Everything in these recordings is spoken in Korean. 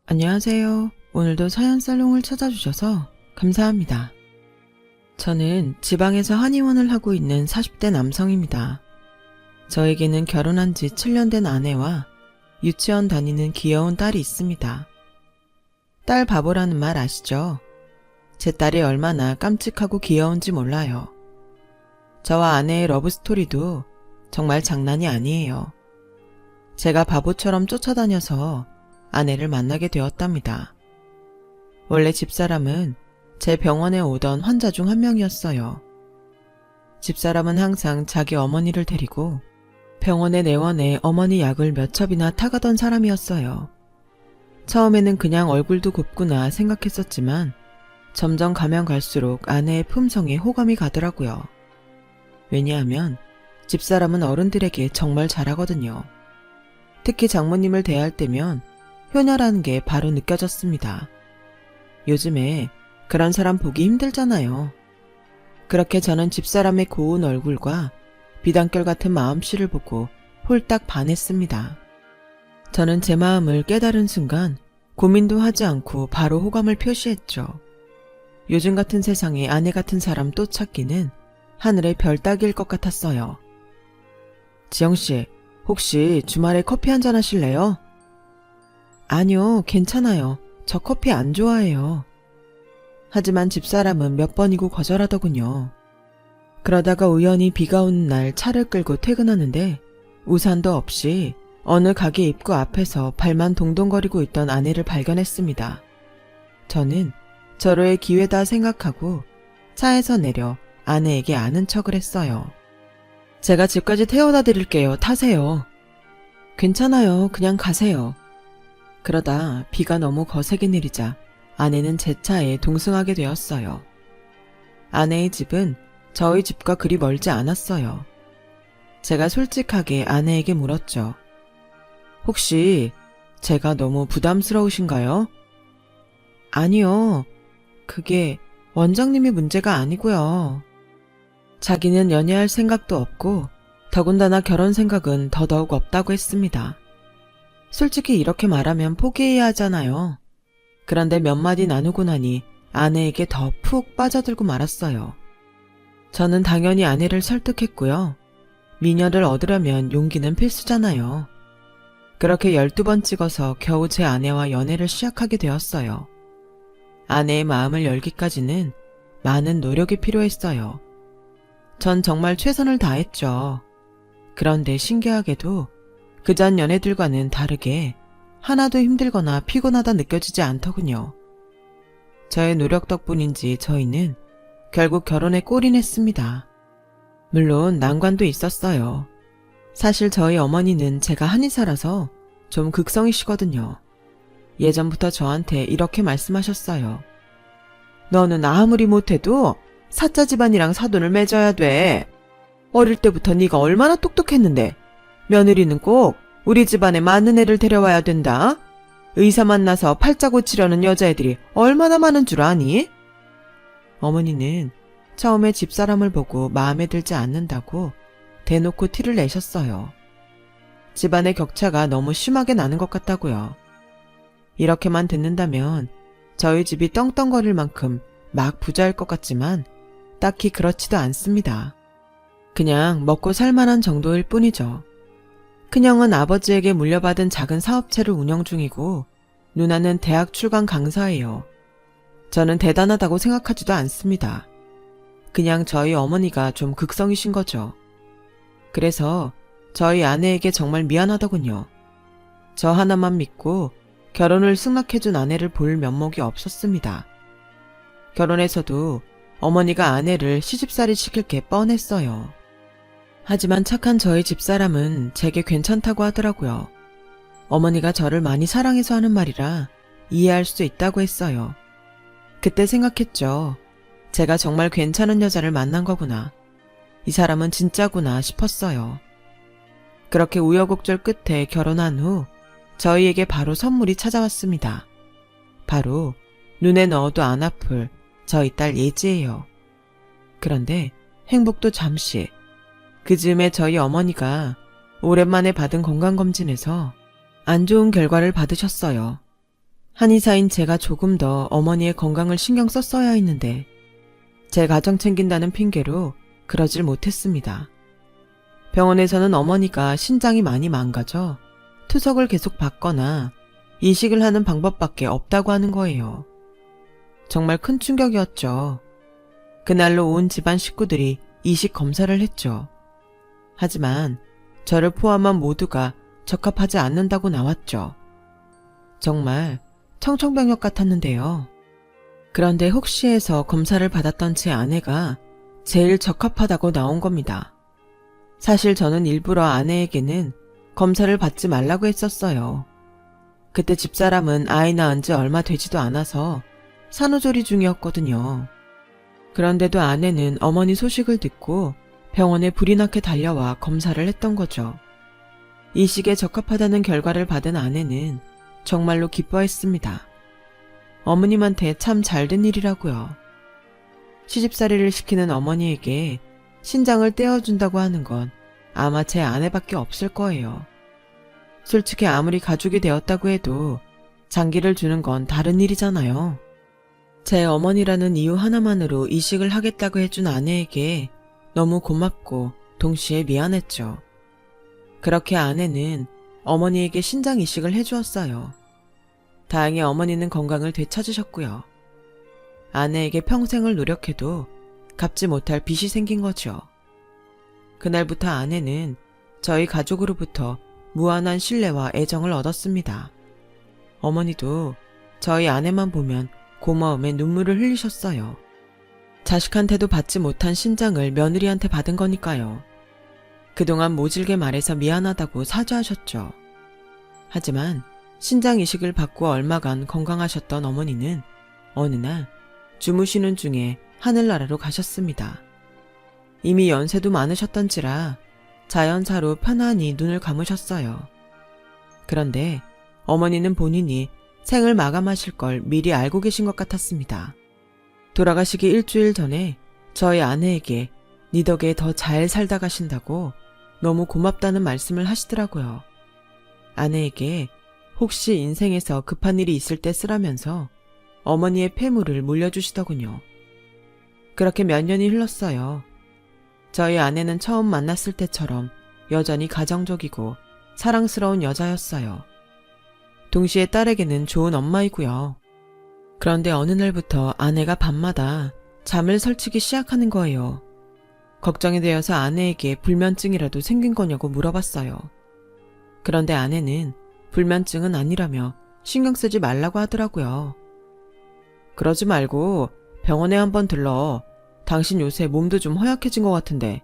안녕하세요. 오늘도 서연살롱을 찾아주셔서 감사합니다. 저는 지방에서 한의원을 하고 있는 40대 남성입니다. 저에게는 결혼한 지 7년 된 아내와 유치원 다니는 귀여운 딸이 있습니다. 딸 바보라는 말 아시죠? 제 딸이 얼마나 깜찍하고 귀여운지 몰라요. 저와 아내의 러브스토리도 정말 장난이 아니에요. 제가 바보처럼 쫓아다녀서 아내를 만나게 되었답니다. 원래 집사람은 제 병원에 오던 환자 중 한 명이었어요. 집사람은 항상 자기 어머니를 데리고 병원의 내원에 어머니 약을 몇 첩이나 타가던 사람이었어요. 처음에는 그냥 얼굴도 곱구나 생각했었지만 점점 가면 갈수록 아내의 품성에 호감이 가더라고요. 왜냐하면 집사람은 어른들에게 정말 잘하거든요. 특히 장모님을 대할 때면 효녀라는 게 바로 느껴졌습니다. 요즘에 그런 사람 보기 힘들잖아요. 그렇게 저는 집사람의 고운 얼굴과 비단결 같은 마음씨를 보고 홀딱 반했습니다. 저는 제 마음을 깨달은 순간 고민도 하지 않고 바로 호감을 표시했죠. 요즘 같은 세상에 아내 같은 사람 또 찾기는 하늘의 별 따기일 것 같았어요. 지영씨, 혹시 주말에 커피 한잔 하실래요? 아니요, 괜찮아요. 저 커피 안 좋아해요. 하지만 집사람은 몇 번이고 거절하더군요. 그러다가 우연히 비가 오는 날 차를 끌고 퇴근하는데 우산도 없이 어느 가게 입구 앞에서 발만 동동거리고 있던 아내를 발견했습니다. 저는 절호의 기회다 생각하고 차에서 내려 아내에게 아는 척을 했어요. 제가 집까지 태워다 드릴게요. 타세요. 괜찮아요. 그냥 가세요. 그러다 비가 너무 거세게 내리자 아내는 제 차에 동승하게 되었어요. 아내의 집은 저희 집과 그리 멀지 않았어요. 제가 솔직하게 아내에게 물었죠. 혹시 제가 너무 부담스러우신가요? 아니요. 그게 원장님이 문제가 아니고요. 자기는 연애할 생각도 없고 더군다나 결혼 생각은 더더욱 없다고 했습니다. 솔직히 이렇게 말하면 포기해야 하잖아요. 그런데 몇 마디 나누고 나니 아내에게 더 푹 빠져들고 말았어요. 저는 당연히 아내를 설득했고요. 미녀를 얻으려면 용기는 필수잖아요. 그렇게 12번 찍어서 겨우 제 아내와 연애를 시작하게 되었어요. 아내의 마음을 열기까지는 많은 노력이 필요했어요. 전 정말 최선을 다했죠. 그런데 신기하게도 그전 연애들과는 다르게 하나도 힘들거나 피곤하다 느껴지지 않더군요. 저의 노력 덕분인지 저희는 결국 결혼에 골인했습니다. 물론 난관도 있었어요. 사실 저희 어머니는 제가 한의사라서 좀 극성이시거든요. 예전부터 저한테 이렇게 말씀하셨어요. 너는 아무리 못해도 사자 집안이랑 사돈을 맺어야 돼. 어릴 때부터 네가 얼마나 똑똑했는데 며느리는 꼭 우리 집안에 맞는 애를 데려와야 된다. 의사 만나서 팔자 고치려는 여자애들이 얼마나 많은 줄 아니? 어머니는 처음에 집사람을 보고 마음에 들지 않는다고 대놓고 티를 내셨어요. 집안의 격차가 너무 심하게 나는 것 같다고요. 이렇게만 듣는다면 저희 집이 떵떵거릴 만큼 막 부자일 것 같지만 딱히 그렇지도 않습니다. 그냥 먹고 살만한 정도일 뿐이죠. 큰형은 아버지에게 물려받은 작은 사업체를 운영 중이고 누나는 대학 출간 강사예요. 저는 대단하다고 생각하지도 않습니다. 그냥 저희 어머니가 좀 극성이신 거죠. 그래서 저희 아내에게 정말 미안하더군요. 저 하나만 믿고 결혼을 승낙해준 아내를 볼 면목이 없었습니다. 결혼해서도 어머니가 아내를 시집살이 시킬 게 뻔했어요. 하지만 착한 저희 집사람은 제게 괜찮다고 하더라고요. 어머니가 저를 많이 사랑해서 하는 말이라 이해할 수 있다고 했어요. 그때 생각했죠. 제가 정말 괜찮은 여자를 만난 거구나. 이 사람은 진짜구나 싶었어요. 그렇게 우여곡절 끝에 결혼한 후 저희에게 바로 선물이 찾아왔습니다. 바로 눈에 넣어도 안 아플 저희 딸 예지예요. 그런데 행복도 잠시. 그 즈음에 저희 어머니가 오랜만에 받은 건강검진에서 안 좋은 결과를 받으셨어요. 한의사인 제가 조금 더 어머니의 건강을 신경 썼어야 했는데 제 가정 챙긴다는 핑계로 그러질 못했습니다. 병원에서는 어머니가 신장이 많이 망가져 투석을 계속 받거나 이식을 하는 방법밖에 없다고 하는 거예요. 정말 큰 충격이었죠. 그날로 온 집안 식구들이 이식 검사를 했죠. 하지만 저를 포함한 모두가 적합하지 않는다고 나왔죠. 정말 청천벽력 같았는데요. 그런데 혹시 해서 검사를 받았던 제 아내가 제일 적합하다고 나온 겁니다. 사실 저는 일부러 아내에게는 검사를 받지 말라고 했었어요. 그때 집사람은 아이 낳은 지 얼마 되지도 않아서 산후조리 중이었거든요. 그런데도 아내는 어머니 소식을 듣고 병원에 불이 나게 달려와 검사를 했던 거죠. 이식에 적합하다는 결과를 받은 아내는 정말로 기뻐했습니다. 어머님한테 참 잘된 일이라고요. 시집살이를 시키는 어머니에게 신장을 떼어준다고 하는 건 아마 제 아내밖에 없을 거예요. 솔직히 아무리 가족이 되었다고 해도 장기를 주는 건 다른 일이잖아요. 제 어머니라는 이유 하나만으로 이식을 하겠다고 해준 아내에게 너무 고맙고 동시에 미안했죠. 그렇게 아내는 어머니에게 신장 이식을 해주었어요. 다행히 어머니는 건강을 되찾으셨고요. 아내에게 평생을 노력해도 갚지 못할 빚이 생긴 거죠. 그날부터 아내는 저희 가족으로부터 무한한 신뢰와 애정을 얻었습니다. 어머니도 저희 아내만 보면 고마움에 눈물을 흘리셨어요. 자식한테도 받지 못한 신장을 며느리한테 받은 거니까요. 그동안 모질게 말해서 미안하다고 사죄하셨죠. 하지만 신장 이식을 받고 얼마간 건강하셨던 어머니는 어느 날 주무시는 중에 하늘나라로 가셨습니다. 이미 연세도 많으셨던지라 자연사로 편안히 눈을 감으셨어요. 그런데 어머니는 본인이 생을 마감하실 걸 미리 알고 계신 것 같았습니다. 돌아가시기 일주일 전에 저희 아내에게 네 덕에 더 잘 살다 가신다고 너무 고맙다는 말씀을 하시더라고요. 아내에게 혹시 인생에서 급한 일이 있을 때 쓰라면서 어머니의 폐물을 물려주시더군요. 그렇게 몇 년이 흘렀어요. 저희 아내는 처음 만났을 때처럼 여전히 가정적이고 사랑스러운 여자였어요. 동시에 딸에게는 좋은 엄마이고요. 그런데 어느 날부터 아내가 밤마다 잠을 설치기 시작하는 거예요. 걱정이 되어서 아내에게 불면증이라도 생긴 거냐고 물어봤어요. 그런데 아내는 불면증은 아니라며 신경 쓰지 말라고 하더라고요. 그러지 말고 병원에 한번 들러. 당신 요새 몸도 좀 허약해진 것 같은데.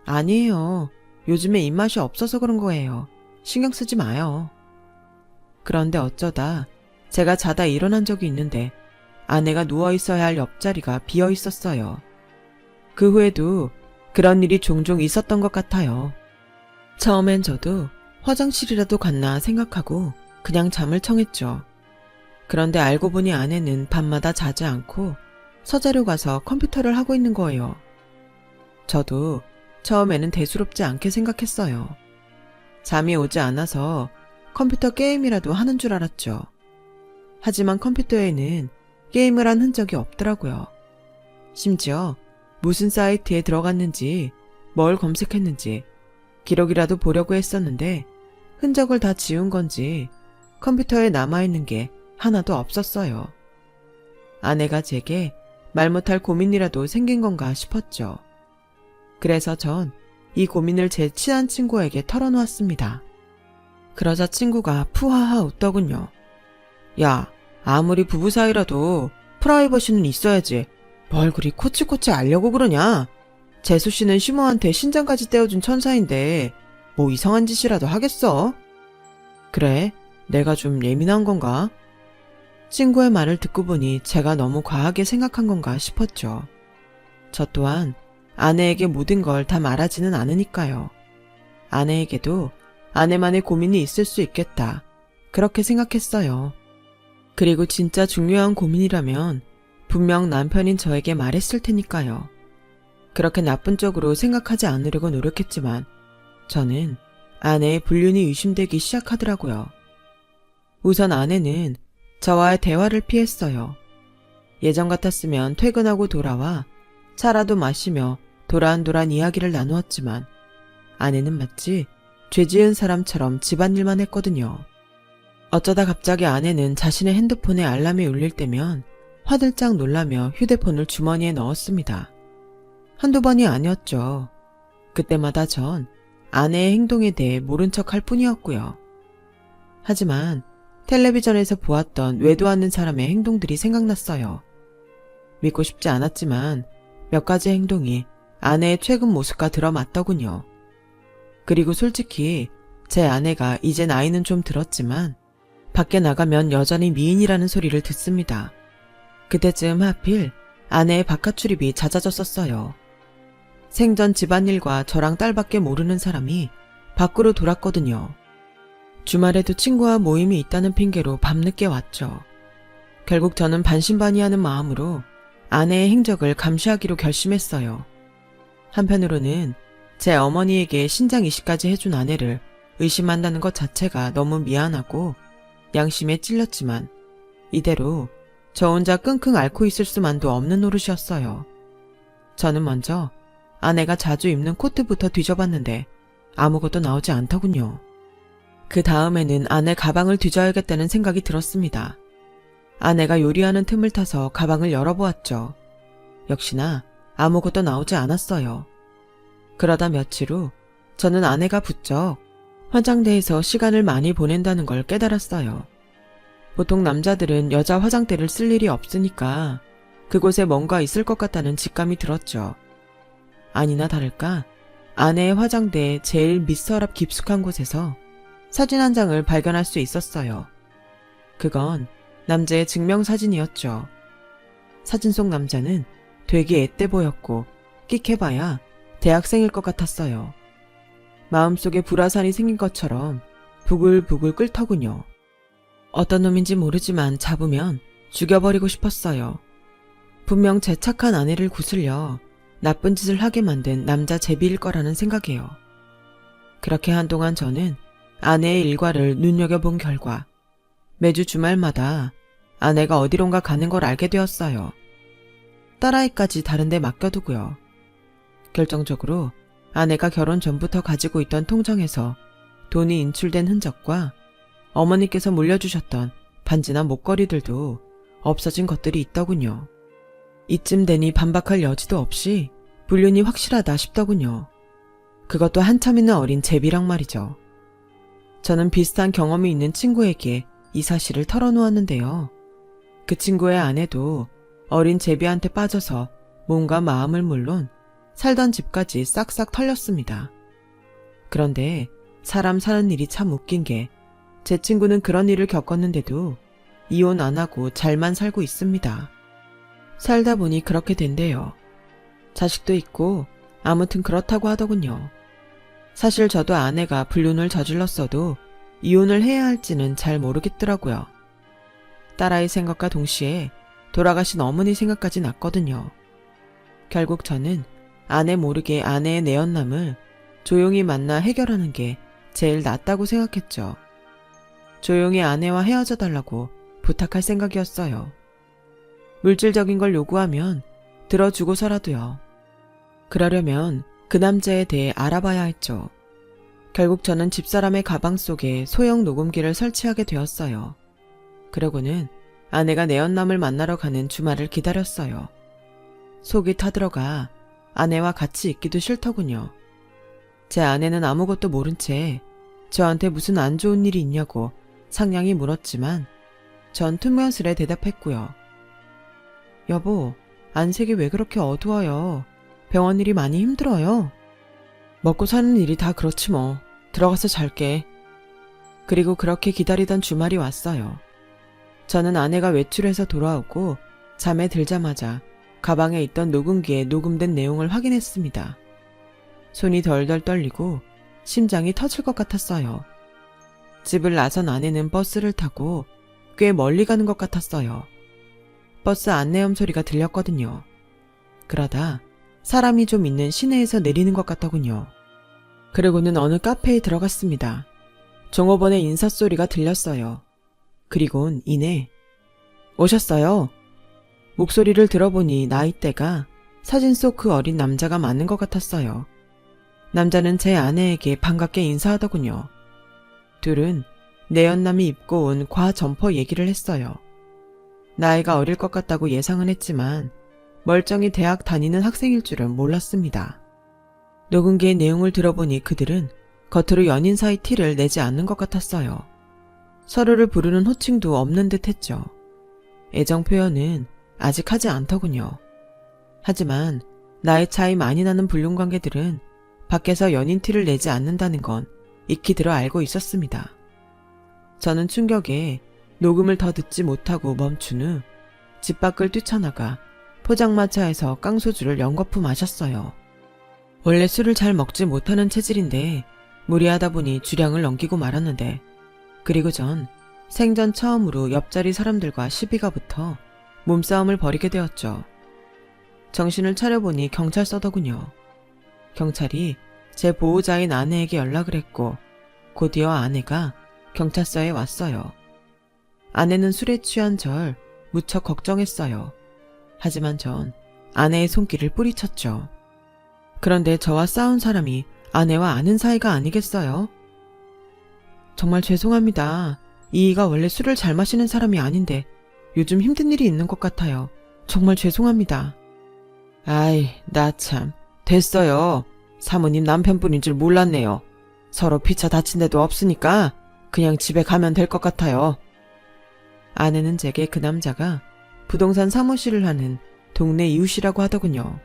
아니에요. 요즘에 입맛이 없어서 그런 거예요. 신경 쓰지 마요. 그런데 어쩌다 제가 자다 일어난 적이 있는데 아내가 누워있어야 할 옆자리가 비어 있었어요. 그 후에도 그런 일이 종종 있었던 것 같아요. 처음엔 저도 화장실이라도 갔나 생각하고 그냥 잠을 청했죠. 그런데 알고 보니 아내는 밤마다 자지 않고 서재로 가서 컴퓨터를 하고 있는 거예요. 저도 처음에는 대수롭지 않게 생각했어요. 잠이 오지 않아서 컴퓨터 게임이라도 하는 줄 알았죠. 하지만 컴퓨터에는 게임을 한 흔적이 없더라고요. 심지어 무슨 사이트에 들어갔는지 뭘 검색했는지 기록이라도 보려고 했었는데 흔적을 다 지운 건지 컴퓨터에 남아있는 게 하나도 없었어요. 아내가 제게 말 못할 고민이라도 생긴 건가 싶었죠. 그래서 전 이 고민을 제 친한 친구에게 털어놓았습니다. 그러자 친구가 푸하하 웃더군요. 야, 아무리 부부 사이라도 프라이버시는 있어야지. 뭘 그리 코치코치 알려고 그러냐? 재수씨는 시모한테 신장까지 떼어준 천사인데 뭐 이상한 짓이라도 하겠어? 그래, 내가 좀 예민한 건가? 친구의 말을 듣고 보니 제가 너무 과하게 생각한 건가 싶었죠. 저 또한 아내에게 모든 걸 다 말하지는 않으니까요. 아내에게도 아내만의 고민이 있을 수 있겠다. 그렇게 생각했어요. 그리고 진짜 중요한 고민이라면 분명 남편인 저에게 말했을 테니까요. 그렇게 나쁜 쪽으로 생각하지 않으려고 노력했지만 저는 아내의 불륜이 의심되기 시작하더라고요. 우선 아내는 저와의 대화를 피했어요. 예전 같았으면 퇴근하고 돌아와 차라도 마시며 도란도란 이야기를 나누었지만 아내는 마치 죄 지은 사람처럼 집안일만 했거든요. 어쩌다 갑자기 아내는 자신의 핸드폰에 알람이 울릴 때면 화들짝 놀라며 휴대폰을 주머니에 넣었습니다. 한두 번이 아니었죠. 그때마다 전 아내의 행동에 대해 모른 척할 뿐이었고요. 하지만 텔레비전에서 보았던 외도 않는 사람의 행동들이 생각났어요. 믿고 싶지 않았지만 몇 가지 행동이 아내의 최근 모습과 들어맞더군요. 그리고 솔직히 제 아내가 이제 나이는 좀 들었지만 밖에 나가면 여전히 미인이라는 소리를 듣습니다. 그때쯤 하필 아내의 바깥 출입이 잦아졌었어요. 생전 집안일과 저랑 딸밖에 모르는 사람이 밖으로 돌았거든요. 주말에도 친구와 모임이 있다는 핑계로 밤늦게 왔죠. 결국 저는 반신반의하는 마음으로 아내의 행적을 감시하기로 결심했어요. 한편으로는 제 어머니에게 신장 이식까지 해준 아내를 의심한다는 것 자체가 너무 미안하고 양심에 찔렸지만 이대로 저 혼자 끙끙 앓고 있을 수만도 없는 노릇이었어요. 저는 먼저 아내가 자주 입는 코트부터 뒤져봤는데 아무것도 나오지 않더군요. 그 다음에는 아내 가방을 뒤져야겠다는 생각이 들었습니다. 아내가 요리하는 틈을 타서 가방을 열어보았죠. 역시나 아무것도 나오지 않았어요. 그러다 며칠 후 저는 아내가 부쩍 화장대에서 시간을 많이 보낸다는 걸 깨달았어요. 보통 남자들은 여자 화장대를 쓸 일이 없으니까 그곳에 뭔가 있을 것 같다는 직감이 들었죠. 아니나 다를까 아내의 화장대의 제일 밑서랍 깊숙한 곳에서 사진 한 장을 발견할 수 있었어요. 그건 남자의 증명사진이었죠. 사진 속 남자는 되게 앳돼 보였고 끽해봐야 대학생일 것 같았어요. 마음속에 불화산이 생긴 것처럼 부글부글 끓더군요. 어떤 놈인지 모르지만 잡으면 죽여버리고 싶었어요. 분명 제 착한 아내를 구슬려 나쁜 짓을 하게 만든 남자 제비일 거라는 생각이에요. 그렇게 한동안 저는 아내의 일과를 눈여겨본 결과 매주 주말마다 아내가 어디론가 가는 걸 알게 되었어요. 딸아이까지 다른 데 맡겨두고요. 결정적으로 아내가 결혼 전부터 가지고 있던 통장에서 돈이 인출된 흔적과 어머니께서 물려주셨던 반지나 목걸이들도 없어진 것들이 있더군요. 이쯤 되니 반박할 여지도 없이 불륜이 확실하다 싶더군요. 그것도 한참 있는 어린 제비랑 말이죠. 저는 비슷한 경험이 있는 친구에게 이 사실을 털어놓았는데요. 그 친구의 아내도 어린 제비한테 빠져서 몸과 마음을 물론 살던 집까지 싹싹 털렸습니다. 그런데 사람 사는 일이 참 웃긴 게 제 친구는 그런 일을 겪었는데도 이혼 안 하고 잘만 살고 있습니다. 살다 보니 그렇게 된대요. 자식도 있고 아무튼 그렇다고 하더군요. 사실 저도 아내가 불륜을 저질렀어도 이혼을 해야 할지는 잘 모르겠더라고요. 딸아이 생각과 동시에 돌아가신 어머니 생각까지 났거든요. 결국 저는 아내 모르게 아내의 내연남을 조용히 만나 해결하는 게 제일 낫다고 생각했죠. 조용히 아내와 헤어져 달라고 부탁할 생각이었어요. 물질적인 걸 요구하면 들어주고서라도요. 그러려면 그 남자에 대해 알아봐야 했죠. 결국 저는 집사람의 가방 속에 소형 녹음기를 설치하게 되었어요. 그러고는 아내가 내연남을 만나러 가는 주말을 기다렸어요. 속이 타들어가 아내와 같이 있기도 싫더군요. 제 아내는 아무것도 모른 채 저한테 무슨 안 좋은 일이 있냐고 상냥히 물었지만 전 퉁명스레 대답했고요. 여보, 안색이 왜 그렇게 어두워요? 병원 일이 많이 힘들어요. 먹고 사는 일이 다 그렇지 뭐. 들어가서 잘게. 그리고 그렇게 기다리던 주말이 왔어요. 저는 아내가 외출해서 돌아오고 잠에 들자마자 가방에 있던 녹음기에 녹음된 내용을 확인했습니다. 손이 덜덜 떨리고 심장이 터질 것 같았어요. 집을 나선 아내는 버스를 타고 꽤 멀리 가는 것 같았어요. 버스 안내음 소리가 들렸거든요. 그러다 사람이 좀 있는 시내에서 내리는 것 같더군요. 그리고는 어느 카페에 들어갔습니다. 종업원의 인사소리가 들렸어요. 그리곤 이내 오셨어요? 목소리를 들어보니 나이대가 사진 속 그 어린 남자가 맞는 것 같았어요. 남자는 제 아내에게 반갑게 인사하더군요. 둘은 내연남이 입고 온 과 점퍼 얘기를 했어요. 나이가 어릴 것 같다고 예상은 했지만 멀쩡히 대학 다니는 학생일 줄은 몰랐습니다. 녹음기의 내용을 들어보니 그들은 겉으로 연인 사이 티를 내지 않는 것 같았어요. 서로를 부르는 호칭도 없는 듯 했죠. 애정 표현은 아직 하지 않더군요. 하지만 나이 차이 많이 나는 불륜관계들은 밖에서 연인 티를 내지 않는다는 건 익히 들어 알고 있었습니다. 저는 충격에 녹음을 더 듣지 못하고 멈춘 후 집 밖을 뛰쳐나가 포장마차에서 깡소주를 연거푸 마셨어요. 원래 술을 잘 먹지 못하는 체질인데 무리하다 보니 주량을 넘기고 말았는데, 그리고 전 생전 처음으로 옆자리 사람들과 시비가 붙어 몸싸움을 벌이게 되었죠. 정신을 차려보니 경찰서더군요. 경찰이 제 보호자인 아내에게 연락을 했고 곧이어 아내가 경찰서에 왔어요. 아내는 술에 취한 절 무척 걱정했어요. 하지만 전 아내의 손길을 뿌리쳤죠. 그런데 저와 싸운 사람이 아내와 아는 사이가 아니겠어요? 정말 죄송합니다. 이이가 원래 술을 잘 마시는 사람이 아닌데 요즘 힘든 일이 있는 것 같아요. 정말 죄송합니다. 아이, 나 참. 됐어요. 사모님 남편분인 줄 몰랐네요. 서로 피차 다친 데도 없으니까 그냥 집에 가면 될 것 같아요. 아내는 제게 그 남자가 부동산 사무실을 하는 동네 이웃이라고 하더군요.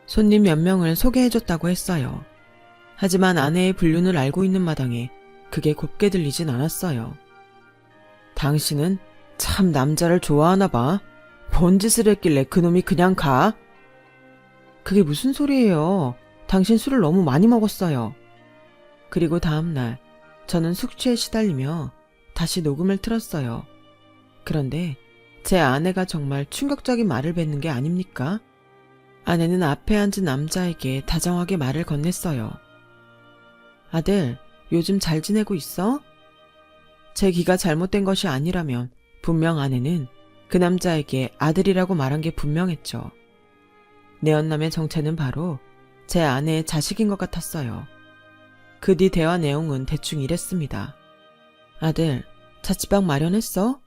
손님 몇 명을 소개해줬다고 했어요. 하지만 아내의 불륜을 알고 있는 마당에 그게 곱게 들리진 않았어요. 당신은 참 남자를 좋아하나 봐. 뭔 짓을 했길래 그놈이 그냥 가? 그게 무슨 소리예요. 당신 술을 너무 많이 먹었어요. 그리고 다음날 저는 숙취에 시달리며 다시 녹음을 틀었어요. 그런데 제 아내가 정말 충격적인 말을 뱉는 게 아닙니까? 아내는 앞에 앉은 남자에게 다정하게 말을 건넸어요. 아들, 요즘 잘 지내고 있어? 제 귀가 잘못된 것이 아니라면 분명 아내는 그 남자에게 아들이라고 말한 게 분명했죠. 내연남의 정체는 바로 제 아내의 자식인 것 같았어요. 그 뒤 대화 내용은 대충 이랬습니다. 아들, 자취방 마련했어?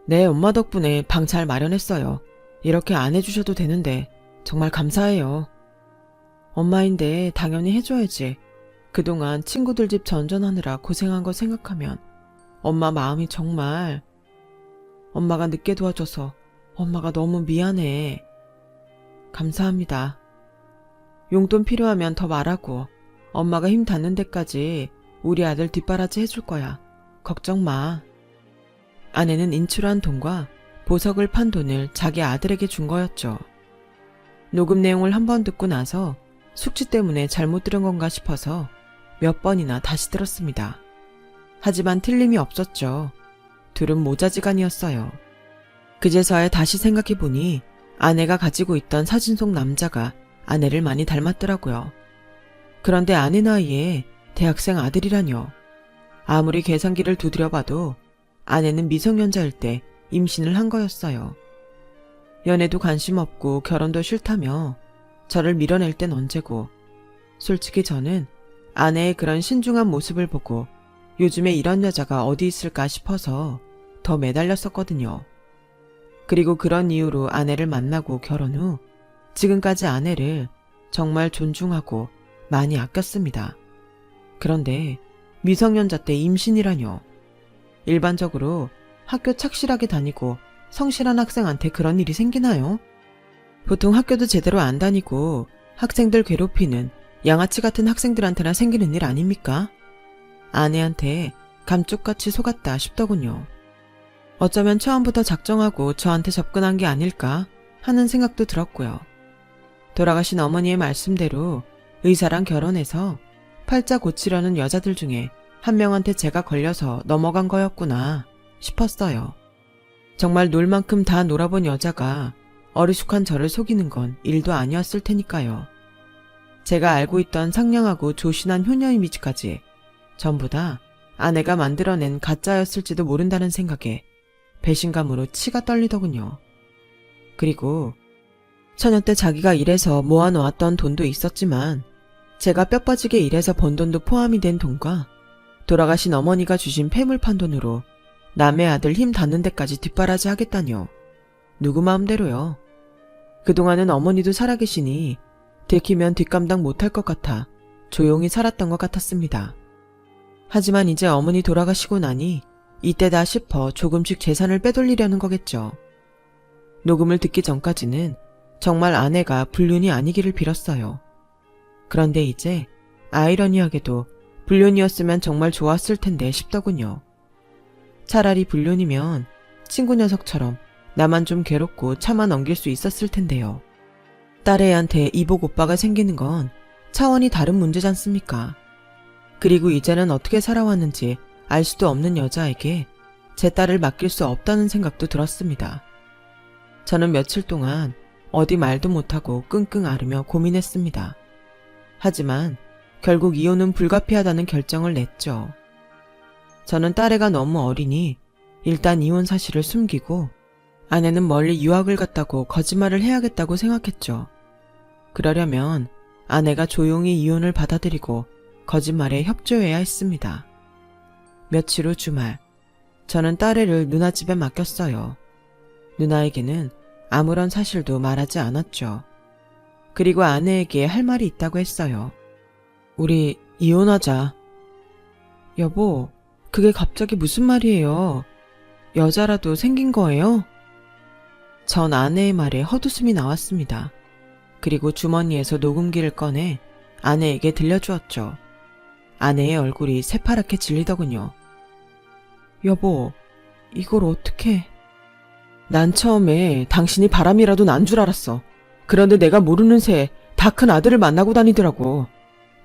네, 엄마 덕분에 방 잘 마련했어요. 이렇게 안 해주셔도 되는데 정말 감사해요. 엄마인데 당연히 해줘야지. 그동안 친구들 집 전전하느라 고생한 거 생각하면 엄마 마음이 정말... 엄마가 늦게 도와줘서 엄마가 너무 미안해. 감사합니다. 용돈 필요하면 더 말하고 엄마가 힘 닿는 데까지 우리 아들 뒷바라지 해줄 거야. 걱정 마. 아내는 인출한 돈과 보석을 판 돈을 자기 아들에게 준 거였죠. 녹음 내용을 한번 듣고 나서 숙취 때문에 잘못 들은 건가 싶어서 몇 번이나 다시 들었습니다. 하지만 틀림이 없었죠. 둘은 모자지간이었어요. 그제서야 다시 생각해보니 아내가 가지고 있던 사진 속 남자가 아내를 많이 닮았더라고요. 그런데 아내 나이에 대학생 아들이라뇨. 아무리 계산기를 두드려봐도 아내는 미성년자일 때 임신을 한 거였어요. 연애도 관심 없고 결혼도 싫다며 저를 밀어낼 땐 언제고, 솔직히 저는 아내의 그런 신중한 모습을 보고 요즘에 이런 여자가 어디 있을까 싶어서 더 매달렸었거든요. 그리고 그런 이유로 아내를 만나고 결혼 후 지금까지 아내를 정말 존중하고 많이 아꼈습니다. 그런데 미성년자 때 임신이라뇨. 일반적으로 학교 착실하게 다니고 성실한 학생한테 그런 일이 생기나요? 보통 학교도 제대로 안 다니고 학생들 괴롭히는 양아치 같은 학생들한테나 생기는 일 아닙니까? 아내한테 감쪽같이 속았다 싶더군요. 어쩌면 처음부터 작정하고 저한테 접근한 게 아닐까 하는 생각도 들었고요. 돌아가신 어머니의 말씀대로 의사랑 결혼해서 팔자 고치려는 여자들 중에 한 명한테 제가 걸려서 넘어간 거였구나 싶었어요. 정말 놀 만큼 다 놀아본 여자가 어리숙한 저를 속이는 건 일도 아니었을 테니까요. 제가 알고 있던 상냥하고 조신한 효녀 이미지까지 전부 다 아내가 만들어낸 가짜였을지도 모른다는 생각에 배신감으로 치가 떨리더군요. 그리고 처녀 때 자기가 일해서 모아놓았던 돈도 있었지만 제가 뼈 빠지게 일해서 번 돈도 포함이 된 돈과 돌아가신 어머니가 주신 폐물판 돈으로 남의 아들 힘 닿는 데까지 뒷바라지 하겠다뇨. 누구 마음대로요. 그동안은 어머니도 살아계시니 들키면 뒷감당 못할 것 같아 조용히 살았던 것 같았습니다. 하지만 이제 어머니 돌아가시고 나니 이때다 싶어 조금씩 재산을 빼돌리려는 거겠죠. 녹음을 듣기 전까지는 정말 아내가 불륜이 아니기를 빌었어요. 그런데 이제 아이러니하게도 불륜이었으면 정말 좋았을 텐데 싶더군요. 차라리 불륜이면 친구 녀석처럼 나만 좀 괴롭고 참아 넘길 수 있었을 텐데요. 딸애한테 이복 오빠가 생기는 건 차원이 다른 문제지 않습니까? 그리고 이제는 어떻게 살아왔는지 알 수도 없는 여자에게 제 딸을 맡길 수 없다는 생각도 들었습니다. 저는 며칠 동안 어디 말도 못하고 끙끙 앓으며 고민했습니다. 하지만 결국 이혼은 불가피하다는 결정을 냈죠. 저는 딸애가 너무 어리니 일단 이혼 사실을 숨기고 아내는 멀리 유학을 갔다고 거짓말을 해야겠다고 생각했죠. 그러려면 아내가 조용히 이혼을 받아들이고 거짓말에 협조해야 했습니다. 며칠 후 주말, 저는 딸애를 누나 집에 맡겼어요. 누나에게는 아무런 사실도 말하지 않았죠. 그리고 아내에게 할 말이 있다고 했어요. 우리 이혼하자. 여보, 그게 갑자기 무슨 말이에요? 여자라도 생긴 거예요? 전 아내의 말에 헛웃음이 나왔습니다. 그리고 주머니에서 녹음기를 꺼내 아내에게 들려주었죠. 아내의 얼굴이 새파랗게 질리더군요. 여보, 이걸 어떻게... 난 처음에 당신이 바람이라도 난 줄 알았어. 그런데 내가 모르는 새에 다 큰 아들을 만나고 다니더라고.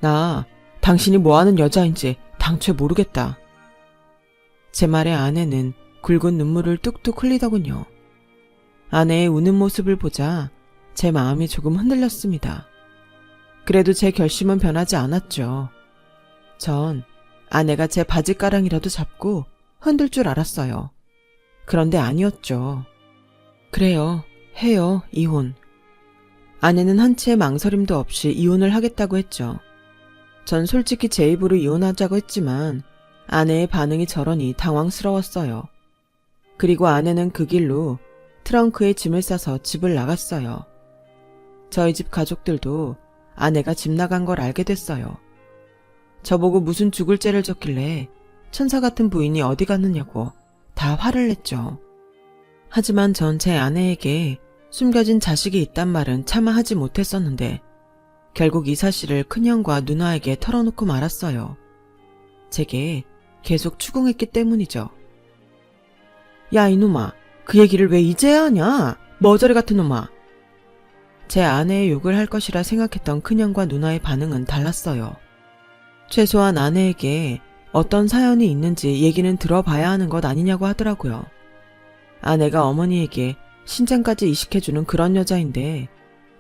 나 당신이 뭐하는 여자인지 당최 모르겠다. 제 말에 아내는 굵은 눈물을 뚝뚝 흘리더군요. 아내의 우는 모습을 보자 제 마음이 조금 흔들렸습니다. 그래도 제 결심은 변하지 않았죠. 전 아내가 제 바지가랑이라도 잡고 흔들 줄 알았어요. 그런데 아니었죠. 그래요, 해요, 이혼. 아내는 한치의 망설임도 없이 이혼을 하겠다고 했죠. 전 솔직히 제 입으로 이혼하자고 했지만 아내의 반응이 저러니 당황스러웠어요. 그리고 아내는 그 길로 트렁크에 짐을 싸서 집을 나갔어요. 저희 집 가족들도 아내가 집 나간 걸 알게 됐어요. 저보고 무슨 죽을 죄를 졌길래 천사 같은 부인이 어디 갔느냐고 다 화를 냈죠. 하지만 전 제 아내에게 숨겨진 자식이 있단 말은 차마 하지 못했었는데 결국 이 사실을 큰형과 누나에게 털어놓고 말았어요. 제게 계속 추궁했기 때문이죠. 야 이놈아, 그 얘기를 왜 이제야 하냐? 머저리 같은 놈아. 제 아내의 욕을 할 것이라 생각했던 큰형과 누나의 반응은 달랐어요. 최소한 아내에게 어떤 사연이 있는지 얘기는 들어봐야 하는 것 아니냐고 하더라고요. 아내가 어머니에게 신장까지 이식해주는 그런 여자인데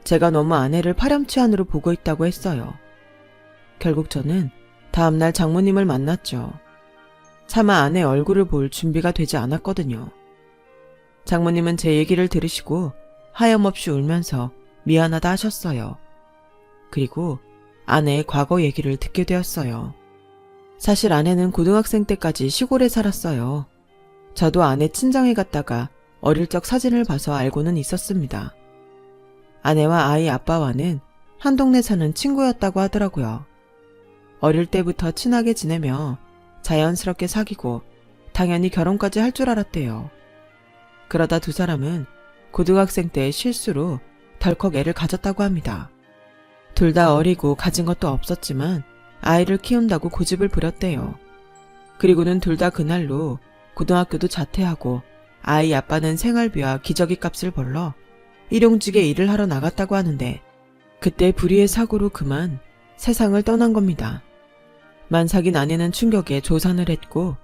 제가 너무 아내를 파렴치한으로 보고 있다고 했어요. 결국 저는 다음날 장모님을 만났죠. 차마 아내 얼굴을 볼 준비가 되지 않았거든요. 장모님은 제 얘기를 들으시고 하염없이 울면서 미안하다 하셨어요. 그리고 아내의 과거 얘기를 듣게 되었어요. 사실 아내는 고등학생 때까지 시골에 살았어요. 저도 아내 친정에 갔다가 어릴 적 사진을 봐서 알고는 있었습니다. 아내와 아이 아빠와는 한 동네 사는 친구였다고 하더라고요. 어릴 때부터 친하게 지내며 자연스럽게 사귀고 당연히 결혼까지 할 줄 알았대요. 그러다 두 사람은 고등학생 때 실수로 덜컥 애를 가졌다고 합니다. 둘 다 어리고 가진 것도 없었지만 아이를 키운다고 고집을 부렸대요. 그리고는 둘 다 그날로 고등학교도 자퇴하고 아이 아빠는 생활비와 기저귀 값을 벌러 일용직에 일을 하러 나갔다고 하는데 그때 불의의 사고로 그만 세상을 떠난 겁니다. 만삭인 아내는 충격에 조산을 했고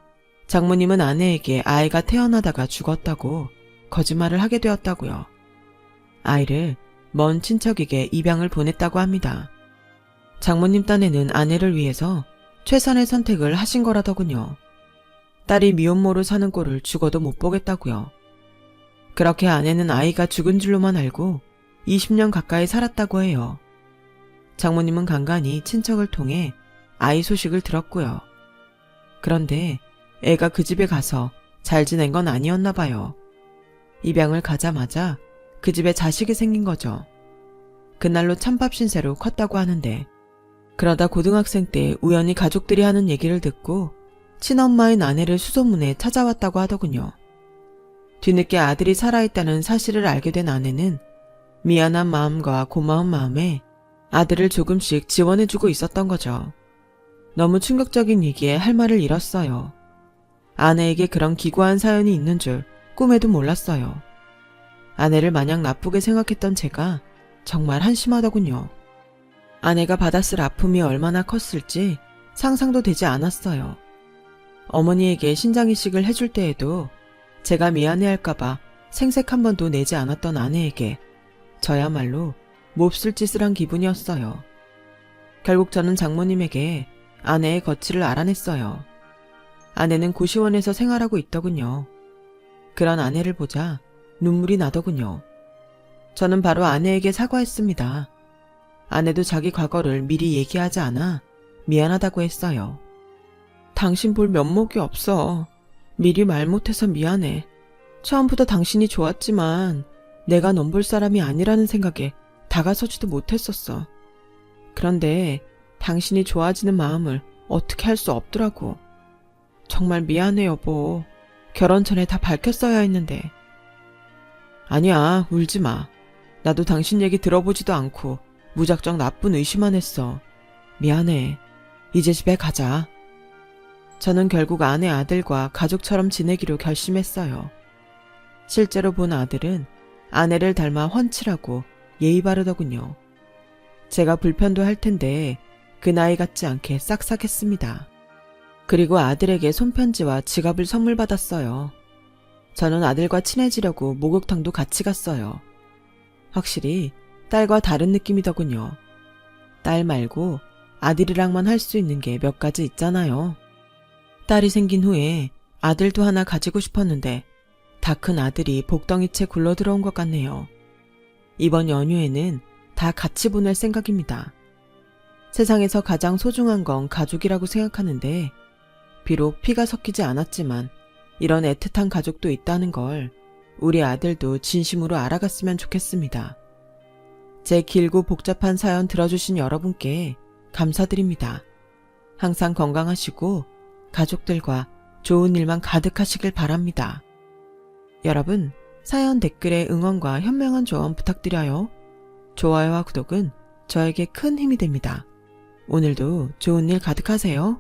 장모님은 아내에게 아이가 태어나다가 죽었다고 거짓말을 하게 되었다고요. 아이를 먼 친척에게 입양을 보냈다고 합니다. 장모님 딴에는 아내를 위해서 최선의 선택을 하신 거라더군요. 딸이 미혼모로 사는 꼴을 죽어도 못 보겠다고요. 그렇게 아내는 아이가 죽은 줄로만 알고 20년 가까이 살았다고 해요. 장모님은 간간히 친척을 통해 아이 소식을 들었고요. 그런데 애가 그 집에 가서 잘 지낸 건 아니었나 봐요. 입양을 가자마자 그 집에 자식이 생긴 거죠. 그날로 찬밥 신세로 컸다고 하는데, 그러다 고등학생 때 우연히 가족들이 하는 얘기를 듣고 친엄마인 아내를 수소문에 찾아왔다고 하더군요. 뒤늦게 아들이 살아있다는 사실을 알게 된 아내는 미안한 마음과 고마운 마음에 아들을 조금씩 지원해주고 있었던 거죠. 너무 충격적인 얘기에 할 말을 잃었어요. 아내에게 그런 기구한 사연이 있는 줄 꿈에도 몰랐어요. 아내를 마냥 나쁘게 생각했던 제가 정말 한심하더군요. 아내가 받았을 아픔이 얼마나 컸을지 상상도 되지 않았어요. 어머니에게 신장이식을 해줄 때에도 제가 미안해할까봐 생색 한 번도 내지 않았던 아내에게 저야말로 몹쓸 짓을 한 기분이었어요. 결국 저는 장모님에게 아내의 거취를 알아냈어요. 아내는 고시원에서 생활하고 있더군요. 그런 아내를 보자 눈물이 나더군요. 저는 바로 아내에게 사과했습니다. 아내도 자기 과거를 미리 얘기하지 않아 미안하다고 했어요. 당신 볼 면목이 없어. 미리 말 못해서 미안해. 처음부터 당신이 좋았지만 내가 넌 볼 사람이 아니라는 생각에 다가서지도 못했었어. 그런데 당신이 좋아지는 마음을 어떻게 할 수 없더라고. 정말 미안해 여보. 결혼 전에 다 밝혔어야 했는데. 아니야, 울지 마. 나도 당신 얘기 들어보지도 않고 무작정 나쁜 의심만 했어. 미안해. 이제 집에 가자. 저는 결국 아내 아들과 가족처럼 지내기로 결심했어요. 실제로 본 아들은 아내를 닮아 훤칠하고 예의 바르더군요. 제가 불편도 할 텐데 그 나이 같지 않게 싹싹했습니다. 그리고 아들에게 손편지와 지갑을 선물 받았어요. 저는 아들과 친해지려고 목욕탕도 같이 갔어요. 확실히 딸과 다른 느낌이더군요. 딸 말고 아들이랑만 할 수 있는 게 몇 가지 있잖아요. 딸이 생긴 후에 아들도 하나 가지고 싶었는데 다 큰 아들이 복덩이채 굴러 들어온 것 같네요. 이번 연휴에는 다 같이 보낼 생각입니다. 세상에서 가장 소중한 건 가족이라고 생각하는데 비록 피가 섞이지 않았지만 이런 애틋한 가족도 있다는 걸 우리 아들도 진심으로 알아갔으면 좋겠습니다. 제 길고 복잡한 사연 들어주신 여러분께 감사드립니다. 항상 건강하시고 가족들과 좋은 일만 가득하시길 바랍니다. 여러분, 사연 댓글에 응원과 현명한 조언 부탁드려요. 좋아요와 구독은 저에게 큰 힘이 됩니다. 오늘도 좋은 일 가득하세요.